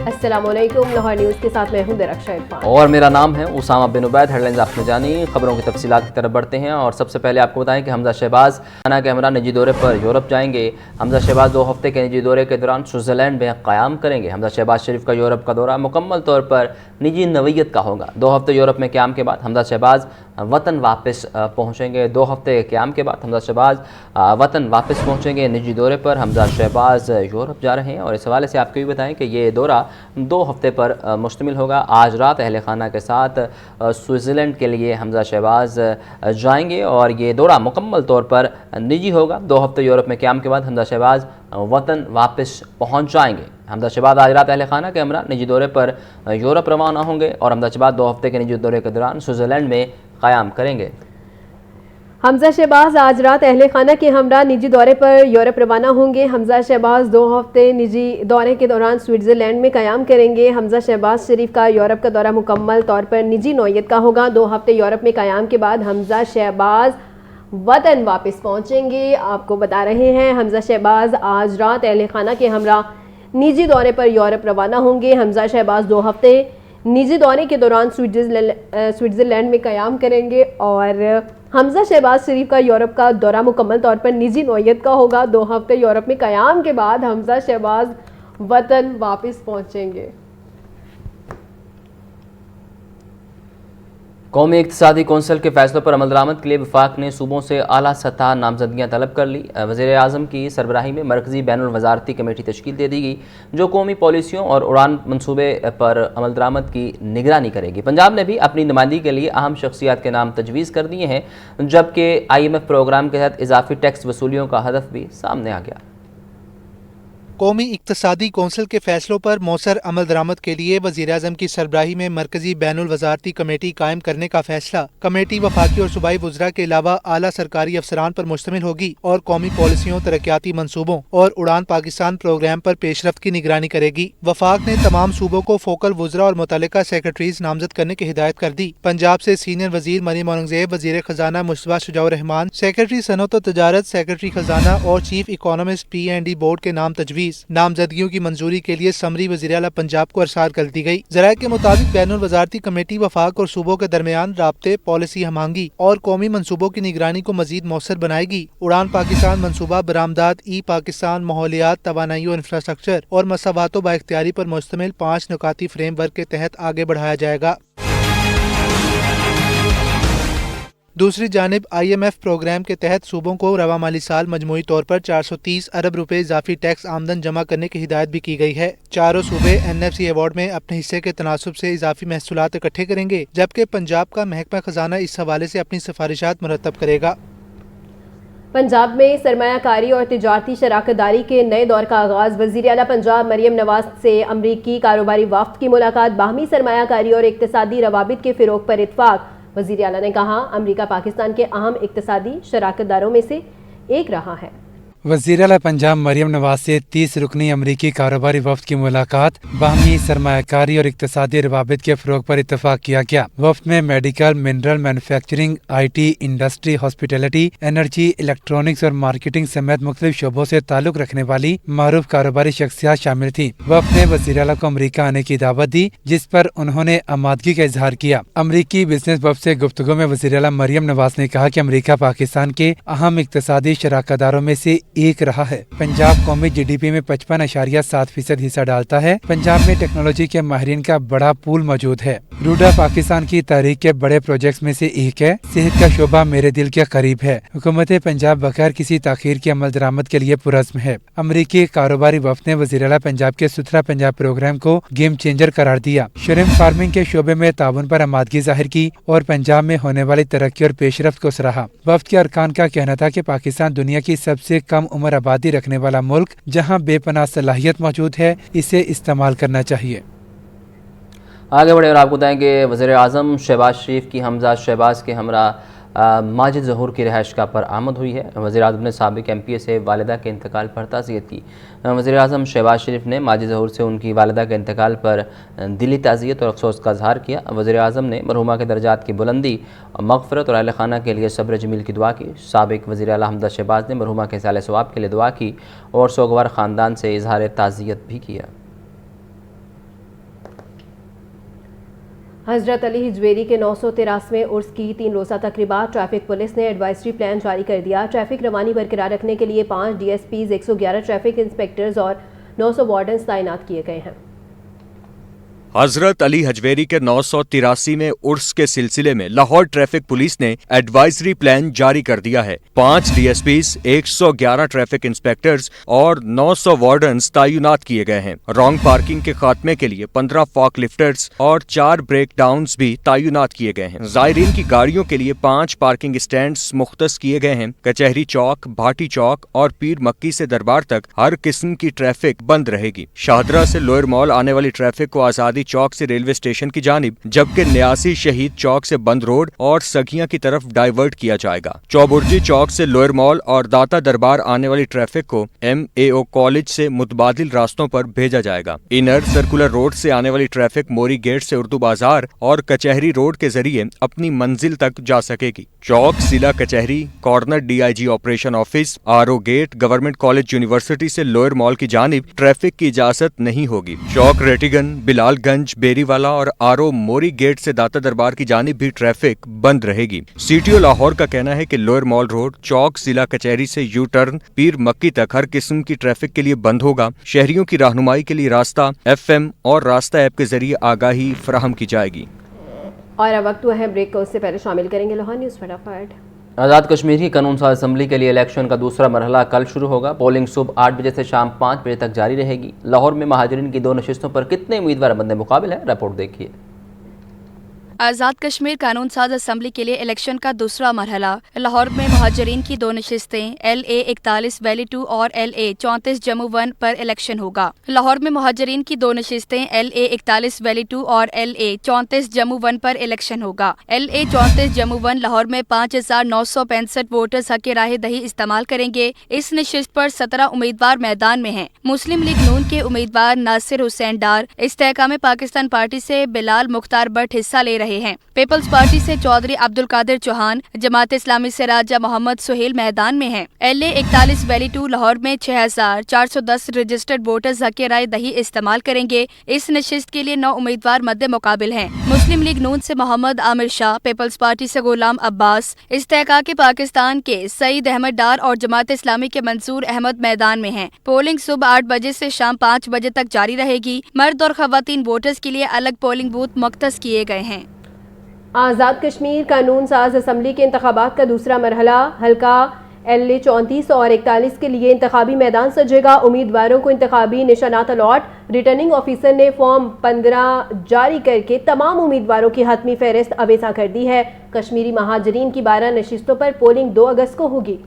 السلام علیکم، لاہور نیوز کے ساتھ میں ہوں درخشا عرفان اور میرا نام ہے اسامہ بن عبید۔ ہیڈ لائنز آپ نے جانی، خبروں کی تفصیلات کی طرف بڑھتے ہیں اور سب سے پہلے آپ کو بتائیں کہ حمزہ شہباز خانہ کے ہمراہ نجی دورے پر یورپ جائیں گے۔ حمزہ شہباز 2 ہفتے کے نجی دورے کے دوران سوئٹزرلینڈ میں قیام کریں گے۔ حمزہ شہباز شریف کا یورپ کا دورہ مکمل طور پر نجی نوعیت کا ہوگا۔ 2 ہفتے یورپ میں قیام کے بعد حمزہ شہباز وطن واپس پہنچیں گے۔ 2 ہفتے قیام کے بعد حمزہ شہباز وطن واپس پہنچیں گے۔ نجی دورے پر حمزہ شہباز یورپ جا رہے ہیں اور اس حوالے سے آپ کو بھی بتائیں کہ یہ دورہ 2 ہفتے پر مشتمل ہوگا۔ آج رات اہل خانہ کے ساتھ سوئٹزرلینڈ کے لیے حمزہ شہباز جائیں گے اور یہ دورہ مکمل طور پر نجی ہوگا۔ 2 ہفتے یورپ میں قیام کے بعد حمزہ شہباز وطن واپس پہنچ جائیں گے۔ حمزہ شہباز آج رات اہل خانہ کے ہمراہ نجی دورے پر یورپ روانہ ہوں گے اور حمزہ شہباز 2 ہفتے کے نجی دورے کے دوران سوئٹزرلینڈ میں قیام کریں گے۔ حمزہ شہباز آج رات اہل خانہ کے ہمراہ نجی دورے پر یورپ روانہ ہوں گے۔ حمزہ شہباز 2 ہفتے نجی دورے کے دوران سوئٹزرلینڈ میں قیام کریں گے۔ حمزہ شہباز شریف کا یورپ کا دورہ مکمل طور پر نجی نوعیت کا ہوگا۔ 2 ہفتے یورپ میں قیام کے بعد حمزہ شہباز وطن واپس پہنچیں گے۔ آپ کو بتا رہے ہیں حمزہ شہباز آج رات اہل خانہ کے ہمراہ نجی دورے پر یورپ روانہ ہوں گے۔ حمزہ شہباز 2 ہفتے نجی دورے کے دوران سوئٹزرلینڈ میں قیام کریں گے اور حمزہ شہباز شریف کا یورپ کا دورہ مکمل طور پر نجی نوعیت کا ہوگا۔ 2 ہفتے یورپ میں قیام کے بعد حمزہ شہباز وطن واپس پہنچیں گے۔ قومی اقتصادی کونسل کے فیصلوں پر عمل درآمد کے لیے وفاق نے صوبوں سے اعلیٰ سطح نامزدگیاں طلب کر لی۔ وزیر اعظم کی سربراہی میں مرکزی بین الوزارتی کمیٹی تشکیل دے دی گئی جو قومی پالیسیوں اور اڑان منصوبے پر عمل درآمد کی نگرانی کرے گی۔ پنجاب نے بھی اپنی نمائندگی کے لیے اہم شخصیات کے نام تجویز کر دیے ہیں، جبکہ IMF پروگرام کے تحت اضافی ٹیکس وصولیوں کا ہدف بھی سامنے آ گیا۔ قومی اقتصادی کونسل کے فیصلوں پر مؤثر عمل درآمد کے لیے وزیر اعظم کی سربراہی میں مرکزی بین الوزارتی کمیٹی قائم کرنے کا فیصلہ۔ کمیٹی وفاقی اور صوبائی وزراء کے علاوہ اعلیٰ سرکاری افسران پر مشتمل ہوگی اور قومی پالیسیوں، ترقیاتی منصوبوں اور اڑان پاکستان پروگرام پر پیش رفت کی نگرانی کرے گی۔ وفاق نے تمام صوبوں کو فوکل وزراء اور متعلقہ سیکرٹریز نامزد کرنے کی ہدایت کر دی۔ پنجاب سے سینئر وزیر مریم اورنگزیب، وزیر خزانہ مصطفیٰ شجاع الرحمان، سیکرٹری صنعت و تجارت، سیکرٹری خزانہ اور چیف اکانومسٹ P&D بورڈ کے نام تجویز۔ نامزدگیوں کی منظوری کے لیے سمری وزیر اعلیٰ پنجاب کو ارسال کر دی گئی۔ ذرائع کے مطابق بین الوزارتی کمیٹی وفاق اور صوبوں کے درمیان رابطے، پالیسی ہم آہنگی اور قومی منصوبوں کی نگرانی کو مزید مؤثر بنائے گی۔ اڑان پاکستان منصوبہ برآمدات، پاکستان، ماحولیات، توانائی و انفراسٹرکچر اور مساوات و بااختیاری پر مشتمل 5 نکاتی فریم ورک کے تحت آگے بڑھایا جائے گا۔ دوسری جانب IMF پروگرام کے تحت صوبوں کو رواں مالی سال مجموعی طور پر 430 ارب روپے اضافی ٹیکس آمدن جمع کرنے کی ہدایت بھی کی گئی ہے۔ چاروں صوبے NFC ایوارڈ میں اپنے حصے کے تناسب سے اضافی محصولات اکٹھے کریں گے، جبکہ پنجاب کا محکمہ خزانہ اس حوالے سے اپنی سفارشات مرتب کرے گا۔ پنجاب میں سرمایہ کاری اور تجارتی شراکت داری کے نئے دور کا آغاز۔ وزیر اعلیٰ پنجاب مریم نواز سے امریکی کاروباری وفد کی ملاقات۔ باہمی سرمایہ کاری اور اقتصادی روابط کے فروغ پر اتفاق۔ وزیر اعلیٰ نے کہا امریکہ پاکستان کے اہم اقتصادی شراکت داروں میں سے ایک رہا ہے۔ وزیر اعلیٰ پنجاب مریم نواز سے 30 رکنی امریکی کاروباری وفد کی ملاقات۔ باہمی سرمایہ کاری اور اقتصادی روابط کے فروغ پر اتفاق کیا گیا۔ وفد میں medical, mineral, manufacturing, IT، industry, hospitality, energy, electronics اور مارکیٹنگ سمیت مختلف شعبوں سے تعلق رکھنے والی معروف کاروباری شخصیات شامل تھیں۔ وفد نے وزیر اعلیٰ کو امریکہ آنے کی دعوت دی، جس پر انہوں نے آمادگی کا اظہار کیا۔ امریکی بزنس وفد سے گفتگو میں وزیر اعلیٰ مریم نواز نے کہا کہ امریکہ پاکستان کے اہم اقتصادی شراکت داروں میں سے ایک رہا ہے۔ پنجاب قومی GDP میں 55.7% حصہ ڈالتا ہے۔ پنجاب میں ٹیکنالوجی کے ماہرین کا بڑا پول موجود ہے۔ روڈا پاکستان کی تاریخ کے بڑے پروجیکٹس میں سے ایک ہے۔ صحت کا شعبہ میرے دل کے قریب ہے۔ حکومت پنجاب بغیر کسی تاخیر کے عمل درآمد کے لیے پرعزم ہے۔ امریکی کاروباری وفد نے وزیر اعلیٰ پنجاب کے ستھرا پنجاب پروگرام کو گیم چینجر قرار دیا۔ شرم فارمنگ کے شعبے میں تعاون پر آمادگی ظاہر کی اور پنجاب میں ہونے والی ترقی اور پیش رفت کو سراہا۔ وفد کے ارکان کا کہنا تھا کہ پاکستان دنیا کی سب سے کم عمر آبادی رکھنے والا ملک جہاں بے پناہ صلاحیت موجود ہے، اسے استعمال کرنا چاہیے۔ آگے بڑھے اور آپ کو بتائیں کہ وزیر اعظم شہباز شریف کی حمزہ شہباز کے ہمراہ ماجد ظہور کی رہائش گاہ پر آمد ہوئی ہے۔ وزیر اعظم نے سابق MP سے والدہ کے انتقال پر تعزیت کی۔ وزیر اعظم شہباز شریف نے ماجد ظہور سے ان کی والدہ کے انتقال پر دلی تعزیت اور افسوس کا اظہار کیا۔ وزیر اعظم نے مرحومہ کے درجات کی بلندی، مغفرت اور اہل خانہ کے لیے صبر جمیل کی دعا کی۔ سابق وزیر اعلیٰ حمزہ شہباز نے مرحومہ کے اصالِ ثواب کے لیے دعا کی اور سوگوار خاندان سے اظہار تعزیت بھی کیا۔ حضرت علی ہجویری کے 983ویں عرس کی 3 روزہ تقریبات ٹریفک پولیس نے ایڈوائزری پلان جاری کر دیا۔ ٹریفک روانی برقرار رکھنے کے لیے 5 D S Ps, 111 traffic inspectors اور 900 وارڈنز تعینات کیے گئے ہیں۔ حضرت علی ہجویری کے 983ویں عرس کے سلسلے میں لاہور ٹریفک پولیس نے ایڈوائزری پلان جاری کر دیا ہے۔ 5 D S Ps, 111 traffic inspectors اور 900 وارڈنز تعینات کیے گئے ہیں۔ رانگ پارکنگ کے خاتمے کے لیے 15 فاک لفٹرز اور 4 بریک ڈاؤنز بھی تعینات کیے گئے ہیں۔ زائرین کی گاڑیوں کے لیے 5 پارکنگ اسٹینڈز مختص کیے گئے ہیں۔ کچہری چوک، بھاٹی چوک اور پیر مکی سے دربار تک ہر قسم کی ٹریفک بند رہے گی۔ شاہدرہ سے لوئر مال آنے والی ٹریفک کو آزادی چوک سے ریلوے اسٹیشن کی جانب، جبکہ نیاسی شہید چوک سے بند روڈ اور سگیاں کی طرف ڈائیورٹ کیا جائے گا۔ چوبرجی چوک سے لوئر مال اور داتا دربار آنے والی ٹریفک کو MAO کالج سے متبادل راستوں پر بھیجا جائے گا۔ انر سرکولر روڈ سے آنے والی ٹریفک موری گیٹ سے اردو بازار اور کچہری روڈ کے ذریعے اپنی منزل تک جا سکے گی۔ چوک، ضلع کچہری، corner DIG operation office, RO gate, government college university سے لوئر مال کی جانب ٹریفک کی اجازت نہیں ہوگی۔ چوک ریٹیگن، بلال گنج، بیری والا اور RO موری گیٹ سے داتا دربار کی جانب بھی ٹریفک بند رہے گی۔ CTO لاہور کا کہنا ہے کہ لوئر مال روڈ، چوک، ضلع کچہری سے یو ٹرن، پیر مکی تک ہر قسم کی ٹریفک کے لیے بند ہوگا۔ شہریوں کی رہنمائی کے لیے راستہ FM اور راستہ ایپ کے ذریعے آگاہی فراہم کی جائے گی۔ اور اب وقت ہوا ہے بریک کا، اس سے پہلے شامل کریں گے لاہور نیوز فٹافٹ۔ آزاد کشمیر کی قانون ساز اسمبلی کے لیے الیکشن کا دوسرا مرحلہ کل شروع ہوگا۔ پولنگ صبح 8 بجے سے شام 5 بجے تک جاری رہے گی۔ لاہور میں مہاجرین کی 2 نشستوں پر کتنے امیدوار مد مقابل ہیں، رپورٹ دیکھیے۔ آزاد کشمیر قانون ساز اسمبلی کے لیے الیکشن کا دوسرا مرحلہ لاہور میں مہاجرین کی 2 نشستیں LA 41 ویلی 2 اور LA 34 جموں 1 پر الیکشن ہوگا۔ لاہور میں مہاجرین کی 2 نشستیں LA 41 ویلی 2 اور LA 34 جموں 1 پر الیکشن ہوگا۔ LA 34 جموں 1 لاہور میں 5965 ووٹرز حق راہ دہی استعمال کریں گے۔ اس نشست پر 17 امیدوار میدان میں ہیں۔ مسلم لیگ نون کے امیدوار ناصر حسین ڈار، استحکام پاکستان پارٹی سے بلال مختار بٹ حصہ لے رہے ہیں۔ پیپلز پارٹی سے چودھری عبدالقادر چوہان، جماعت اسلامی سے راجہ محمد سہیل میدان میں ہیں۔ LA 41 ویلی 2 لاہور میں 6410 رجسٹرڈ ووٹرز حق رائے دہی استعمال کریں گے۔ اس نشست کے لیے 9 امیدوار مد مقابل ہیں۔ مسلم لیگ نون سے محمد عامر شاہ، پیپلز پارٹی سے غلام عباس، استحقاق پاکستان کے سعید احمد ڈار اور جماعت اسلامی کے منصور احمد میدان میں ہیں۔ پولنگ صبح 8 بجے سے شام 5 بجے تک جاری رہے گی۔ مرد اور خواتین ووٹرز کے لیے الگ پولنگ بوتھ مختص کیے گئے ہیں۔ آزاد کشمیر قانون ساز اسمبلی کے انتخابات کا دوسرا مرحلہ حلقہ LA 34 اور 41 کے لیے انتخابی میدان سجے گا۔ امیدواروں کو انتخابی نشانات الاٹ۔ ریٹرننگ آفیسر نے فارم 15 جاری کر کے تمام امیدواروں کی حتمی فہرست اویزا کر دی ہے۔ کشمیری مہاجرین کی 12 نشستوں پر پولنگ 2 اگست کو ہوگی۔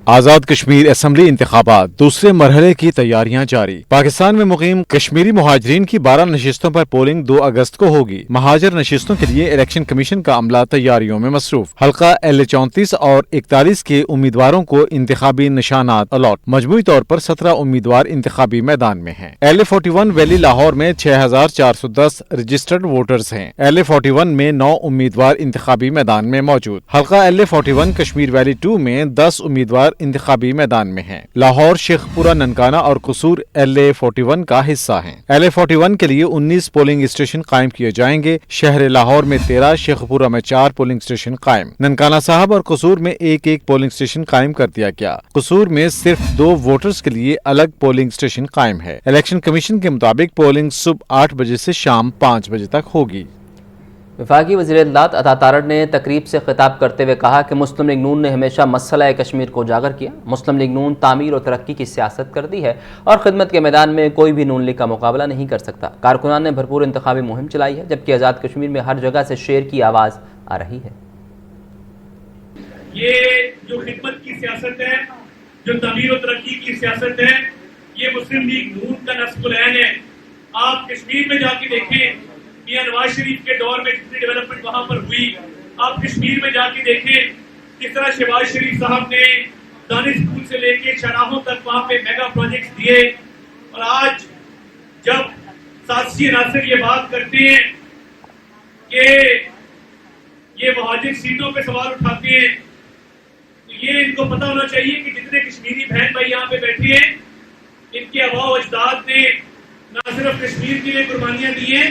آزاد کشمیر اسمبلی انتخابات دوسرے مرحلے کی تیاریاں جاری۔ پاکستان میں مقیم کشمیری مہاجرین کی 12 نشستوں پر پولنگ 2 اگست کو ہوگی۔ مہاجر نشستوں کے لیے الیکشن کمیشن کا عملہ تیاریوں میں مصروف۔ حلقہ LA 34 اور 41 کے امیدواروں کو انتخابی نشانات الاٹ۔ مجموعی طور پر 17 امیدوار انتخابی میدان میں ہیں۔ LA 41 ویلی لاہور میں 6410 رجسٹرڈ ووٹرز ہیں۔ LA 41 میں 9 امیدوار انتخابی میدان میں موجود۔ حلقہ LA 41 کشمیر ویلی 2 میں 10 امیدوار انتخابی میدان میں ہیں۔ لاہور، شیخ پورہ، ننکانہ اور قصور LA 41 کا حصہ ہیں۔ LA 41 کے لیے 19 پولنگ اسٹیشن قائم کیے جائیں گے۔ شہر لاہور میں 13، شیخ پورہ میں 4 پولنگ اسٹیشن قائم۔ ننکانہ صاحب اور قصور میں ایک پولنگ اسٹیشن قائم کر دیا گیا۔ قصور میں صرف 2 ووٹرز کے لیے الگ پولنگ اسٹیشن قائم ہے۔ الیکشن کمیشن کے مطابق پولنگ صبح 8 بجے سے شام 5 بجے تک ہوگی۔ وفاقی وزیر اطلاعات عطا تارڑ نے تقریب سے خطاب کرتے ہوئے کہا کہ مسلم لیگ نون نے ہمیشہ مسئلہ کشمیر کو اجاگر کیا۔ مسلم لیگ نون تعمیر اور ترقی کی سیاست کرتی ہے اور خدمت کے میدان میں کوئی بھی نون لیگ کا مقابلہ نہیں کر سکتا۔ کارکنان نے بھرپور انتخابی مہم چلائی ہے، جبکہ آزاد کشمیر میں ہر جگہ سے شیر کی آواز آ رہی ہے۔ یہ جو خدمت کی سیاست ہے، جو تعمیر و ترقی کی سیاست ہے، یہ مسلم لیگ نون کا نصب العین ہے۔ آپ کشمیر میں جا کے دیکھیں، میاں نواز شریف کے دور میں جتنی ڈیولپمنٹ وہاں پر ہوئی، آپ کشمیر میں جا کے دیکھیں کس طرح شہباز شریف صاحب نے دانش اسکول سے لے کے شاہراہوں تک وہاں پہ میگا پروجیکٹس دیے۔ اور آج جب سیاسی عناصر یہ بات کرتے ہیں کہ یہ مہاجر سیٹوں پہ سوال اٹھاتے ہیں، تو یہ ان کو پتہ ہونا چاہیے کہ جتنے کشمیری بہن بھائی یہاں پہ بیٹھے ہیں، ان کے آباء و اجداد نے نہ صرف کشمیر کے لیے قربانیاں دی ہیں،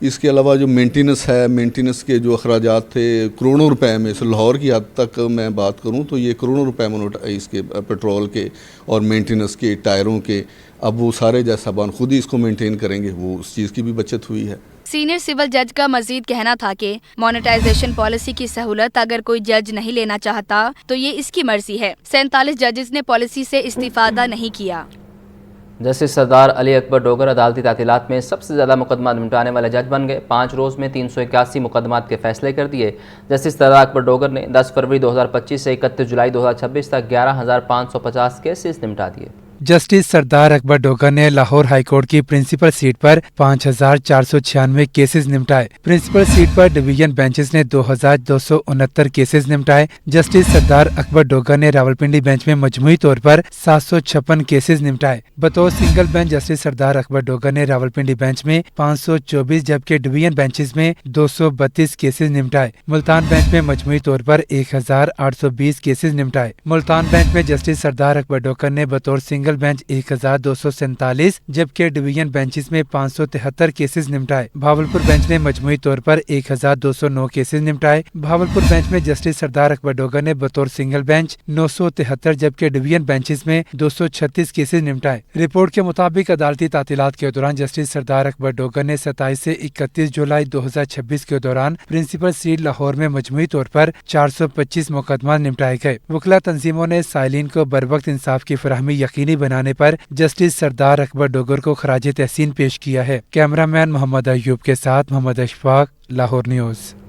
اس کے علاوہ جو مینٹیننس ہے، مینٹیننس کے جو اخراجات تھے کروڑوں روپے میں، سے لاہور کی حد تک میں بات کروں تو یہ کروڑوں روپے اس کے پیٹرول کے اور مینٹیننس کے، ٹائروں کے، اب وہ سارے جج صاحبان خود ہی اس کو مینٹین کریں گے، وہ اس چیز کی بھی بچت ہوئی ہے۔ سینئر سول جج کا مزید کہنا تھا کہ مانیٹائزیشن پالیسی کی سہولت اگر کوئی جج نہیں لینا چاہتا تو یہ اس کی مرضی ہے۔ 47 ججز نے پالیسی سے استفادہ نہیں کیا۔ جسٹس سردار علی اکبر ڈوگر عدالتی تعطیلات میں سب سے زیادہ مقدمات نمٹانے والے جج بن گئے۔ 5 روز میں 381 مقدمات کے فیصلے کر دیے۔ جسٹس سردار اکبر ڈوگر نے 10 فروری 2025 سے 31 جولائی 2026 تک 11,550 کیسز نمٹا دیے۔ جسٹس سردار اکبر ڈوگر نے لاہور ہائی کورٹ کی پرنسپل سیٹ پر 5,496 کیسز نمٹائے۔ پرنسپل سیٹ پر ڈویژن بینچز نے 2,269 کیسز نمٹائے۔ جسٹس سردار اکبر ڈوگر نے راولپنڈی بینچ میں مجموعی طور پر 756 کیسز نمٹائے۔ بطور سنگل بینچ جسٹس سردار اکبر ڈوگر نے راولپنڈی بینچ میں 524 جبکہ ڈویژن بینچز میں 232 کیسز نمٹائے۔ ملتان بینچ میں مجموعی طور پر 1,820 کیسز نمٹائے۔ ملتان بینچ میں جسٹس سردار اکبر ڈوگر نے بطور سنگل بینچ 1,247 جبکہ ڈویژن بینچز میں 573 کیسز نمٹائے۔ بھاولپور بینچ نے مجموعی طور پر 1,209 کیسز نمٹائے۔ بھاولپور بینچ میں جسٹس سردار اکبر ڈوگر نے بطور سنگل بینچ 973 جبکہ ڈویژن بینچز میں 236 کیسز نمٹائے۔ رپورٹ کے مطابق عدالتی تعطیلات کے دوران جسٹس سردار اکبر ڈوگر نے 27 سے 31 جولائی 2026 کے دوران پرنسپل سیٹ لاہور میں مجموعی طور پر 425 مقدمات نمٹائے گئے۔ وکلا تنظیموں نے سائلین کو بروقت انصاف کی فراہمی یقینی بنانے پر جسٹس سردار اکبر ڈوگر کو خراج تحسین پیش کیا ہے۔ کیمرہ مین محمد ایوب کے ساتھ محمد اشفاق، لاہور نیوز۔